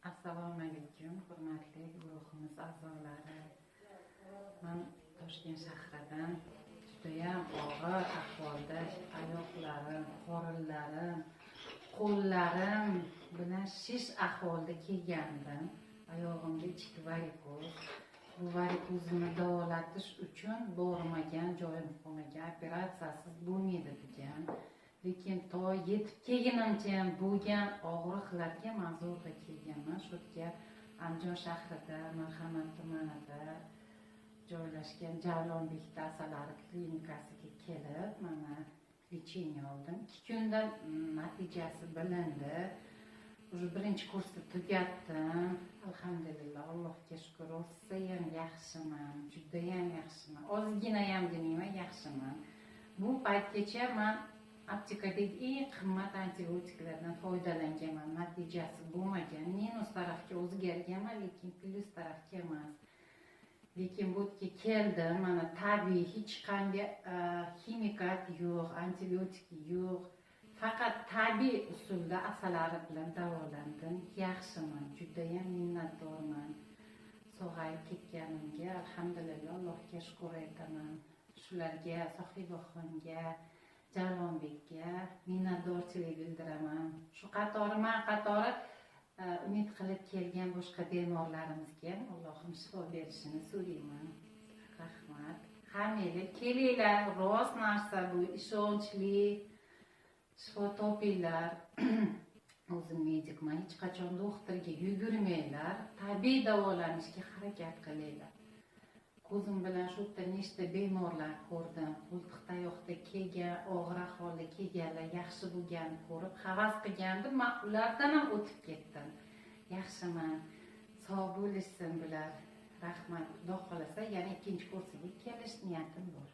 Assalomu alaykum, hurmatli guruhimiz a'zolari. Men Toshkent shahridan judayam og'ir ahvolda oyoqlarim, qorinlarim, qo'llarim bilan shish ahvolda kelgandim. Oyog'imda ichki varikoz. Bu varikozimni davolatish uchun bormagan joyim qolmagan, operatsiyasiz bo'lmaydi degan. Lekin to yetib kelgunimcha ham bo'lgan og'riqlarga men zo'rg'a kelganman. Shu yerga Andijon shahrida, Marhamat tumanida joylashgan Javlonbek asalari klinikasiga kelib, mana lecheniya oldim. 2 kunda natijasi bilindi. Уже birinchi kursni tugatdim. Alhamdulillah, Allohga shukr. Rossiyam yaxshiman, judayam yaxshiman. Ozgina ham demayman, yaxshiman. Bu paytgacha men aptekadagi eng qimmat antibiotiklardan foydalanganman. Natijasi bo'lmagan. Minus tarafga o'zgarganman, lekin plus tarafga emas. Lekin bu yerga keldim, mana tabiiy, hech qanday ximikat yo'q, antibiotik yo'q. Faqat tabiiy usulda asalari bilan davolandim. Yaxshiman, judayam minnatdorman. Sog'ayib ketganimga alhamdulillah, Allohga shukr aytaman. Shularga, Sohibaxonga, Javlonbekka minnatdorchilik bildiraman. Shu qatori umid qilib kelgan boshqa bemorlarimizga ham Allohim shifo berishini so'rayman. Rahmat. Hammanglar kelinglar, rost narsa bu, ishonchli. Shifo topinglar. O'zim medikman, hech qachon doktorga yugurmanglar, tabiiy davolanishga harakat qilinglar. Ko'zim bilan shu yerda nechta bemorlar ko'rdim. Qo'ltiq tayoqda kelgan, og'ir ahvolda kelganlar yaxshi bo'lganini ko'rib havas qilgandim. Men ulardan ham o'tib ketdim. Yaxshiman. Sog' bo'lishsin bular. Rahmat. Xudo xolasa yana ikkinchi kursiga kelish niyatim bor.